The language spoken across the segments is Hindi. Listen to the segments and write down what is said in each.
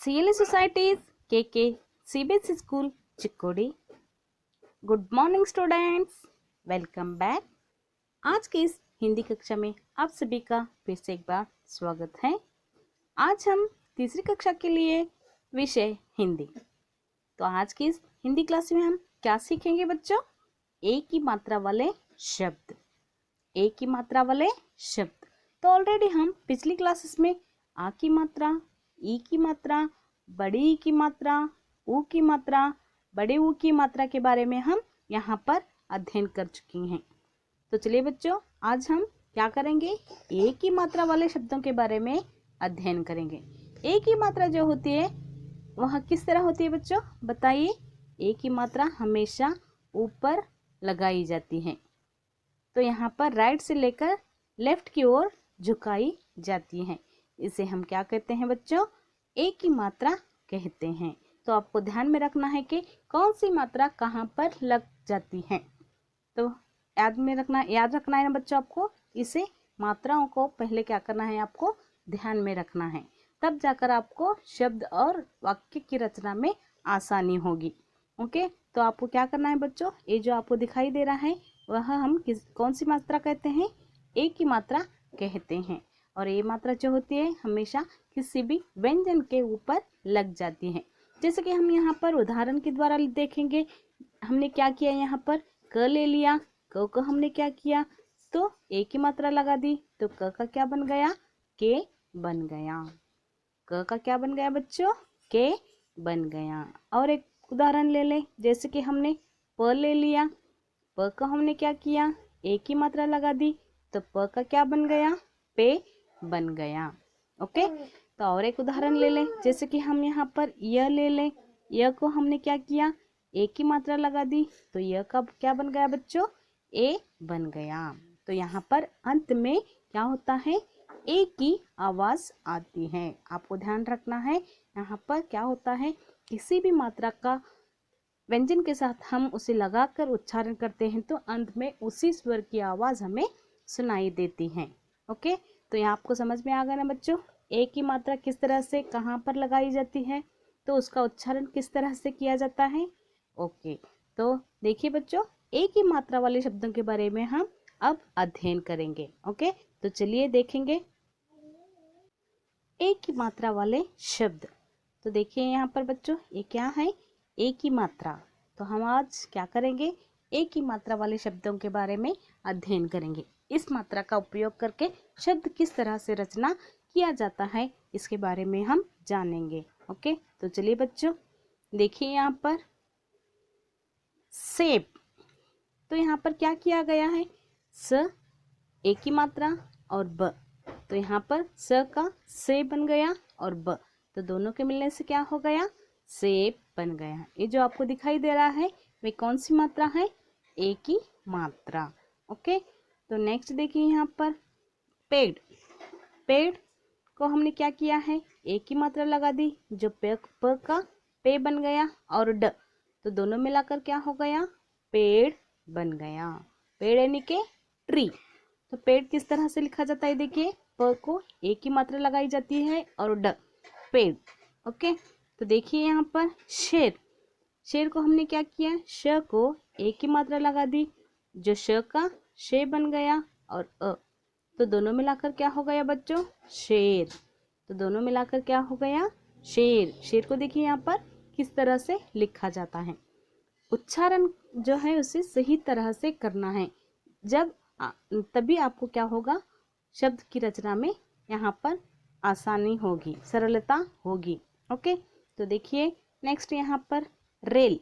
CLA Societies KK CBSE School Chikkodi. Good morning students, welcome back. आज की इस हिंदी कक्षा में आप सभी का फिर से एक बार स्वागत है। आज हम तीसरी कक्षा के लिए विषय हिंदी। तो आज की इस हिंदी क्लास में हम क्या सीखेंगे बच्चों? एक ही मात्रा वाले शब्द। एक ही मात्रा वाले शब्द। तो ऑलरेडी हम पिछली क्लासेस में आ की मात्रा, ई की मात्रा, बड़ी ई की मात्रा, ऊ की मात्रा, बड़े ऊ की मात्रा के बारे में हम यहाँ पर अध्ययन कर चुकी हैं। तो चलिए बच्चों, आज हम क्या करेंगे? एक ही मात्रा वाले शब्दों के बारे में अध्ययन करेंगे। एक ही मात्रा जो होती है वह किस तरह होती है बच्चों, बताइए। एक ही मात्रा हमेशा ऊपर लगाई जाती है। तो यहाँ पर राइट से लेकर लेफ्ट की ओर झुकाई जाती है। इसे हम क्या कहते हैं बच्चों? एक ही मात्रा कहते हैं। तो आपको ध्यान में रखना है कि कौन सी मात्रा कहाँ पर लग जाती है। तो याद रखना है ना बच्चों आपको। इसे मात्राओं को पहले क्या करना है, आपको ध्यान में रखना है, तब जाकर आपको शब्द और वाक्य की रचना में आसानी होगी। ओके, तो आपको क्या करना है बच्चों? ये जो आपको दिखाई दे रहा है वह हम कौन सी मात्रा कहते हैं? एक ही मात्रा कहते हैं। और ये मात्रा जो होती है हमेशा किसी भी व्यंजन के ऊपर लग जाती है। जैसे कि हम यहाँ पर उदाहरण के द्वारा देखेंगे। हमने क्या किया, यहाँ पर क ले लिया। क को हमने क्या किया, तो एक ही मात्रा लगा दी, तो क का क्या बन गया? के बन गया। क का क्या बन गया बच्चों? के बन गया। और एक उदाहरण ले लें, जैसे कि हमने प ले लिया। प का हमने क्या किया? एक ही मात्रा लगा दी, तो प का क्या बन गया? पे बन गया। ओके, तो और एक उदाहरण ले लें, जैसे कि हम यहाँ पर य ले लें। य को हमने क्या किया? एक ही मात्रा लगा दी, तो य का क्या बन गया बच्चों? ए बन गया। तो यहाँ पर अंत में क्या होता है? एक की आवाज आती है। आपको ध्यान रखना है, यहाँ पर क्या होता है, किसी भी मात्रा का व्यंजन के साथ हम उसे लगाकर उच्चारण करते हैं तो अंत में उसी स्वर की आवाज हमें सुनाई देती है। ओके, तो यहाँ आपको समझ में आ गया ना बच्चों? एक ही मात्रा किस तरह से कहाँ पर लगाई जाती है, तो उसका उच्चारण किस तरह से किया जाता है। ओके, तो देखिए बच्चों, एक ही मात्रा वाले शब्दों के बारे में हम अब अध्ययन करेंगे। ओके, तो चलिए देखेंगे एक ही मात्रा वाले शब्द। तो देखिए यहाँ पर बच्चों, ये क्या है? एक ही मात्रा। तो हम आज क्या करेंगे? एक ही मात्रा वाले शब्दों के बारे में अध्ययन करेंगे। इस मात्रा का उपयोग करके शब्द किस तरह से रचना किया जाता है, इसके बारे में हम जानेंगे। ओके, तो चलिए बच्चों, देखिए यहाँ पर सेब। तो यहाँ पर क्या किया गया है? स एक ही मात्रा और ब, तो यहाँ पर स का से बन गया और ब, तो दोनों के मिलने से क्या हो गया? सेब बन गया। ये जो आपको दिखाई दे रहा है वे कौन सी मात्रा है? एक ही मात्रा। ओके, तो नेक्स्ट देखिए यहाँ पर पेड़। पेड़ को हमने क्या किया है? एक ही मात्रा लगा दी, जो प का पे बन गया और ड, तो दोनों मिलाकर क्या हो गया? पेड़ बन गया। पेड़ यानी के ट्री। तो पेड़ किस तरह से लिखा जाता है? देखिए, प को एक ही मात्रा लगाई जाती है और ड, पेड़। ओके, तो देखिए यहाँ पर शेर। शेर को हमने क्या किया? श को एक ही मात्रा लगा दी, जो श का शे बन गया और अ, तो दोनों मिलाकर क्या हो गया बच्चों? शेर। तो दोनों मिलाकर क्या हो गया? शेर। शेर को देखिए यहाँ पर किस तरह से लिखा जाता है। उच्चारण जो है उसे सही तरह से करना है, जब तभी आपको क्या होगा? शब्द की रचना में यहाँ पर आसानी होगी, सरलता होगी। ओके, तो देखिए नेक्स्ट यहाँ पर रेल।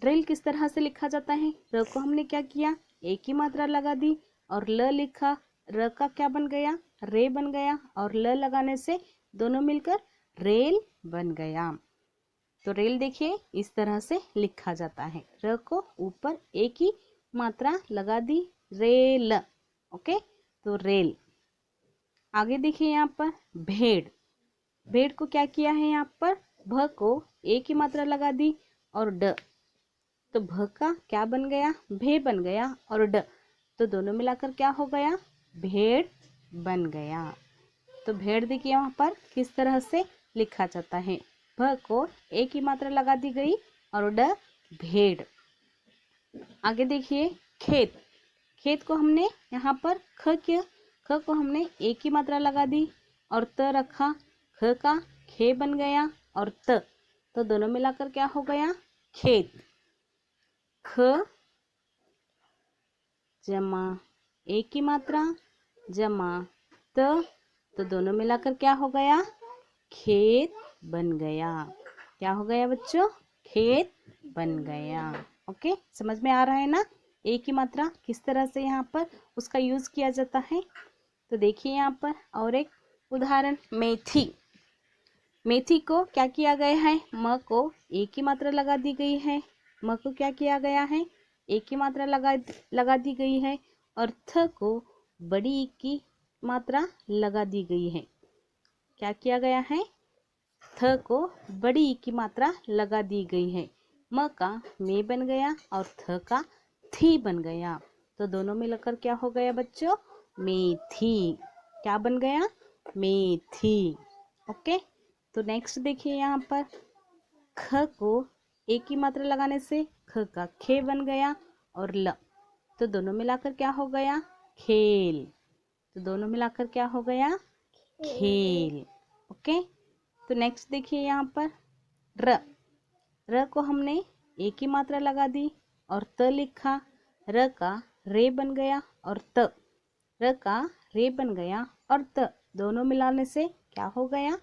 रेल किस तरह से लिखा जाता है? र को हमने क्या किया? एक ही मात्रा लगा दी और ल लिखा। र का क्या बन गया? रे बन गया और ल लगाने से दोनों मिलकर रेल बन गया। तो रेल देखिए इस तरह से लिखा जाता है। र को ऊपर एक ही मात्रा लगा दी, रेल। ओके, तो रेल। आगे देखिए यहाँ पर भेड़। भेड़ को क्या किया है? यहाँ पर भ को एक ही मात्रा लगा दी और ड, तो भ का क्या बन गया? भे बन गया और ड, तो दोनों मिलाकर क्या हो गया? भेड़ बन गया। तो भेड़ देखिए यहाँ पर किस तरह से लिखा जाता है। भ को ए की मात्रा लगा दी गई और ड भेड़। आगे देखिए खेत। खेत को हमने यहाँ पर ख किया, ख को हमने ए की मात्रा लगा दी और त रखा, ख का खे बन गया और त, तो दोनों मिलाकर क्या हो गया खेत। ख जमा ए की मात्रा जमा त, तो दोनों मिलाकर क्या हो गया खेत बन गया। क्या हो गया बच्चों खेत बन गया। ओके, समझ में आ रहा है ना ए की मात्रा किस तरह से यहाँ पर उसका यूज किया जाता है। तो देखिए यहाँ पर और एक उदाहरण, मेथी। मेथी को क्या किया गया है, म को ए की मात्रा लगा दी गई है, म को क्या किया गया है ए की मात्रा लगा दी गई है और थ को बड़ी ई की मात्रा लगा दी गई है। क्या किया गया है, थ को बड़ी ई की मात्रा लगा दी गई है। म का मे बन गया और थ का थी बन गया, तो दोनों मिलकर क्या हो गया बच्चों मेथी। क्या बन गया मेथी। ओके, तो नेक्स्ट देखिए यहाँ पर ख को ए की मात्रा लगाने से ख का खे बन गया और ल, तो दोनों मिलाकर क्या हो गया खेल। तो दोनों मिलाकर क्या हो गया खेल। ओके, तो नेक्स्ट देखिए यहाँ पर र को हमने ए की मात्रा लगा दी और त लिखा, र का रे बन गया और त, र का रे बन गया और त, दोनों मिलाने से क्या हो गया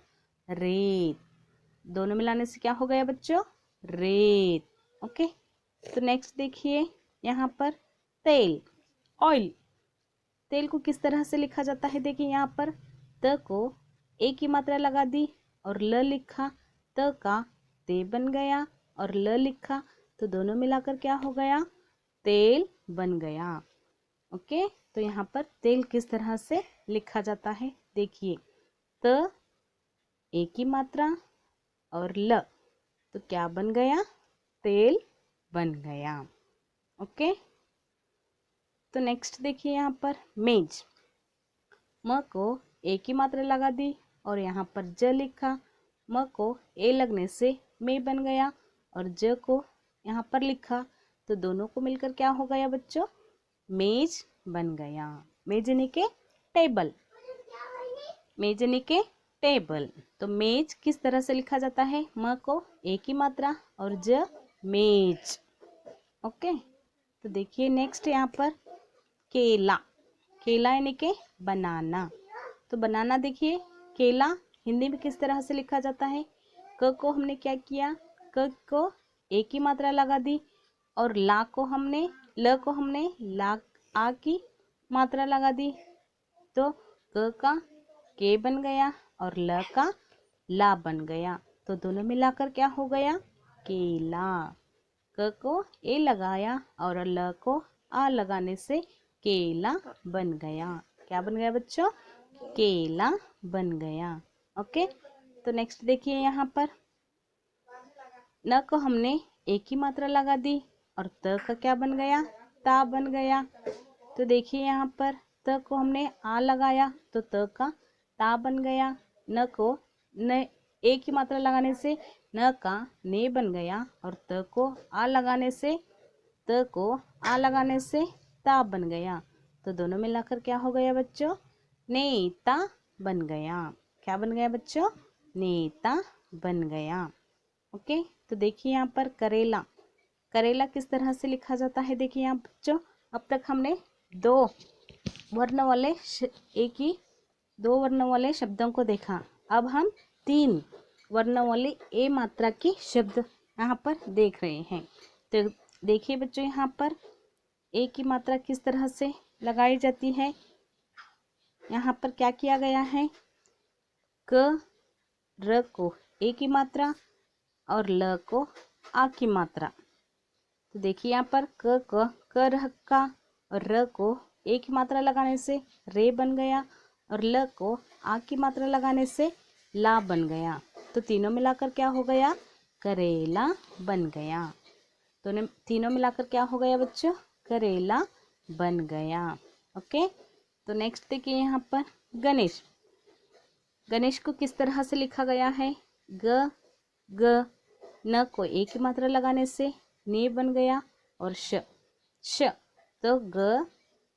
रेत। दोनों मिलाने से क्या हो गया बच्चों रेत। ओके, तो नेक्स्ट देखिए यहाँ पर तेल, ऑयल। तेल को किस तरह से लिखा जाता है, देखिए यहाँ पर त को ए की मात्रा लगा दी और ल लिखा, त का ते बन गया और ल लिखा, तो दोनों मिलाकर क्या हो गया तेल बन गया। ओके, तो यहाँ पर तेल किस तरह से लिखा जाता है, देखिए त ए की मात्रा और ल, तो क्या बन गया तेल बन गया। ओके, तो नेक्स्ट देखिए यहाँ पर मेज। म को ए की मात्रा लगा दी और यहाँ पर ज लिखा, म को ए लगने से मे बन गया और ज को यहाँ पर लिखा, तो दोनों को मिलकर क्या हो गया बच्चों मेज बन गया। मेज यानी के टेबल, मेज यानी के टेबल। तो मेज किस तरह से लिखा जाता है, म को ए की मात्रा और ज मेज। ओके, तो देखिए नेक्स्ट यहाँ पर केला। केला यानी के बनाना। तो बनाना देखिए केला हिंदी में किस तरह से लिखा जाता है, क को हमने क्या किया, क को ए की मात्रा लगा दी और ला को हमने ला आ की मात्रा लगा दी, तो क का के बन गया और ल का ला बन गया, तो दोनों मिलाकर क्या हो गया केला। क को ए लगाया और ल को आ लगाने से केला बन गया। क्या बन गया बच्चों केला बन गया। ओके, तो नेक्स्ट देखिए यहाँ पर न को हमने ए की मात्रा लगा दी और त का क्या बन गया ता बन गया। तो देखिए यहाँ पर त को हमने आ लगाया तो त का ता बन गया। न को न ए की मात्रा लगाने से न का ने बन गया और त को आ लगाने से ता बन गया, तो दोनों मिलाकर क्या हो गया बच्चों नेता बन गया। क्या बन गया बच्चों नेता बन गया। ओके, तो देखिए यहाँ पर करेला। करेला किस तरह से लिखा जाता है, देखिए यहाँ बच्चों अब तक हमने दो वर्ण वाले शब्दों को देखा, अब हम 3 वर्ण वाले ए मात्रा के शब्द यहाँ पर देख रहे हैं। तो देखिए बच्चों यहाँ पर ए की मात्रा किस तरह से लगाई जाती है। यहाँ पर क्या किया गया है, क र को ए की मात्रा और ल को आ की मात्रा। तो देखिए यहाँ पर क रखा और र को ए की मात्रा लगाने से रे बन गया और ल को आ की मात्रा लगाने से ला बन गया, तो तीनों मिलाकर क्या हो गया करेला बन गया। तो तीनों मिलाकर क्या हो गया बच्चों करेला बन गया। ओके, तो नेक्स्ट देखिए यहाँ पर गणेश। गणेश को किस तरह से लिखा गया है, ग ग, न को एक की मात्रा लगाने से ने बन गया और श श, तो ग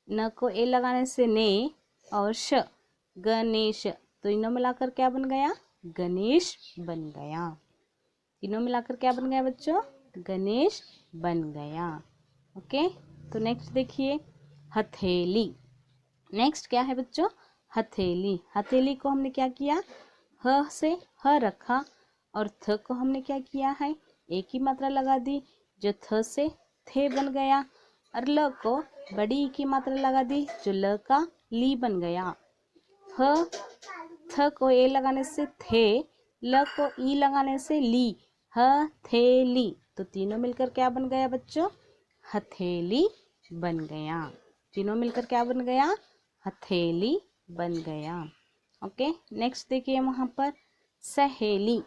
न को ए लगाने से ने और श गणेश, तो इन्हों मिलाकर क्या बन गया? गणेश बन गया। तीनों मिलाकर क्या बन गया बच्चों? गणेश बन गया। ओके, तो नेक्स्ट देखिए हथेली। नेक्स्ट क्या है बच्चों? हथेली। हथेली को हमने क्या किया? ह से ह रखा और थ को हमने क्या किया है? एक ही मात्रा लगा दी, जो थ से थे बन गया, और ल को बड़ी ई की मात्रा लगा दी, जो ल का ली बन गया। ह थ को ए लगाने से थे, ल को ई लगाने से ली, हथेली, तो तीनों मिलकर क्या बन गया बच्चों? हथेली बन गया। तीनों मिलकर क्या बन गया? हथेली बन गया। ओके, नेक्स्ट देखिए वहां पर सहेली।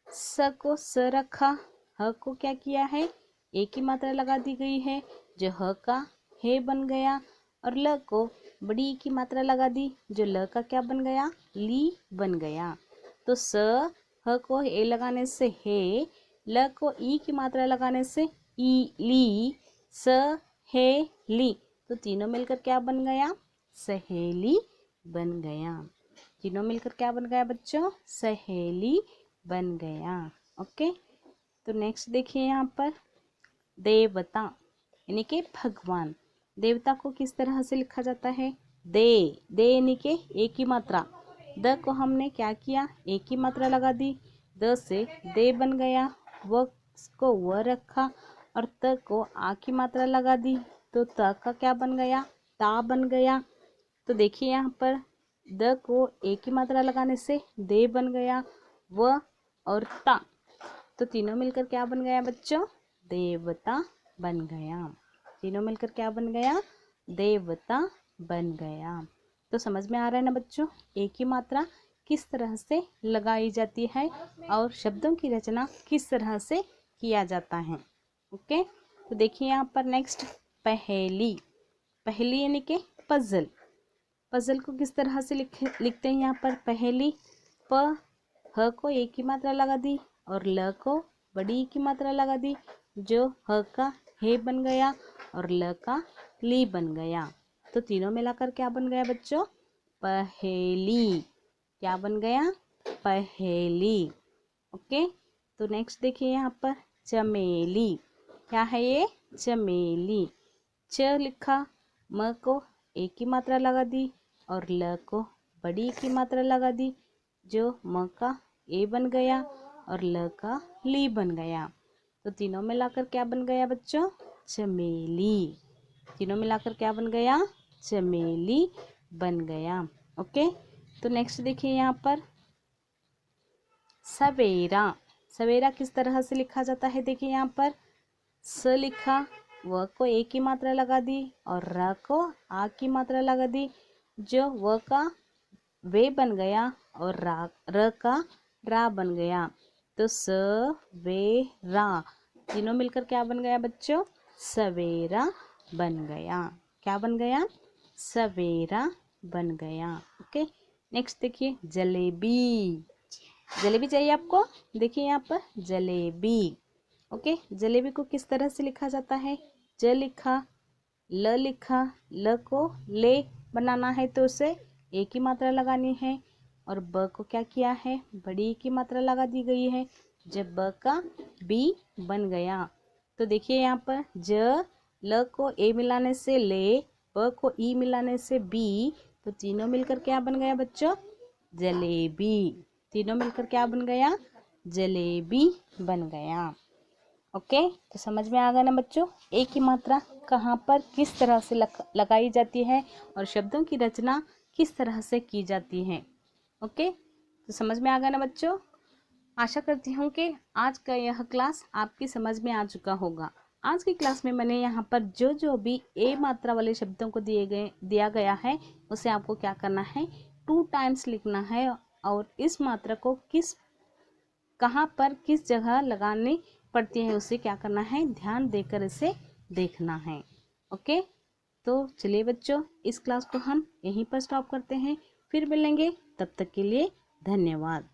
स को स रखा, ह को क्या किया है? एक ही मात्रा लगा दी गई है, जो ह का हे बन गया, और ल को बड़ी ई की मात्रा लगा दी, जो ल का क्या बन गया? ली बन गया। तो स ह को ए लगाने से हे, ल को ई की मात्रा लगाने से ई ली, स हे ली, तो तीनों मिलकर क्या बन गया? सहेली बन गया। तीनों मिलकर क्या बन गया बच्चों? सहेली बन गया। ओके, तो नेक्स्ट देखिए यहाँ पर देवता, यानी कि भगवान। देवता को किस तरह से लिखा जाता है? दे, दे यानी कि एक ही मात्रा। द को हमने क्या किया? एक ही मात्रा लगा दी, द से दे बन गया। व को व रखा और त को आ की मात्रा लगा दी, तो त का क्या बन गया? ता बन गया। तो देखिए यहाँ पर द को एक ही मात्रा लगाने से दे बन गया, व और ता, तो तीनों मिलकर क्या बन गया बच्चों? देवता बन गया। तीनों मिलकर क्या बन गया? देवता बन गया। तो समझ में आ रहा है ना बच्चों, एक ही मात्रा किस तरह से लगाई जाती है और शब्दों की रचना किस तरह से किया जाता है। ओके, तो देखिए यहाँ पर नेक्स्ट पहेली। पहेली यानी कि पजल। पजल को किस तरह से लिखते हैं यहाँ पर? पहेली, प ह को एक ही मात्रा लगा दी और ल को बड़ी ई की मात्रा लगा दी, जो ह का हे बन गया और ल का ली बन गया, तो तीनों मिलाकर क्या बन गया बच्चों? पहेली। क्या बन गया? पहेली। ओके, तो नेक्स्ट देखिए यहाँ पर चमेली। क्या है ये? चमेली। च लिखा, म को एक ही मात्रा लगा दी और ल को बड़ी की मात्रा लगा दी, जो म का ए बन गया और ल का ली बन गया, तो तीनों मिलाकर क्या बन गया बच्चों? चमेली। तीनों मिलाकर क्या बन गया? चमेली बन गया। ओके, तो नेक्स्ट देखिए यहाँ पर सवेरा। सवेरा किस तरह से लिखा जाता है? देखिए यहाँ पर स लिखा, व को एक की मात्रा लगा दी और र को आ की मात्रा लगा दी, जो व का वे बन गया और र का रा बन गया, तो स वे रा, तीनों मिलकर क्या बन गया बच्चों? सवेरा बन गया। क्या बन गया? सवेरा बन गया। ओके, नेक्स्ट देखिए जलेबी। जलेबी चाहिए आपको? देखिए यहाँ पर जलेबी। ओके, जलेबी को किस तरह से लिखा जाता है? ज लिखा, ल लिखा, ल को ले बनाना है तो उसे एक ही मात्रा लगानी है, और ब को क्या किया है? बड़ी की मात्रा लगा दी गई है, जब ब का बी बन गया, तो देखिए यहाँ पर ज ल को ए मिलाने से ले, ब को ई मिलाने से बी, तो तीनों मिलकर क्या बन गया बच्चों? जलेबी। तीनों मिलकर क्या बन गया? जलेबी बन गया। ओके, तो समझ में आ गया ना बच्चों, एक ही मात्रा कहाँ पर किस तरह से लगाई जाती है और शब्दों की रचना किस तरह से की जाती है। ओके, तो समझ में आ गया ना बच्चों। आशा करती हूँ कि आज का यह क्लास आपकी समझ में आ चुका होगा। आज की क्लास में मैंने यहाँ पर जो जो भी ए मात्रा वाले शब्दों को दिया गया है, उसे आपको क्या करना है? 2 टाइम्स लिखना है, और इस मात्रा को कहाँ पर किस जगह लगानी पड़ती है उसे क्या करना है? ध्यान देकर इसे देखना है। ओके, तो चलिए बच्चों, इस क्लास को हम यहीं पर स्टॉप करते हैं, फिर मिलेंगे, तब तक के लिए धन्यवाद।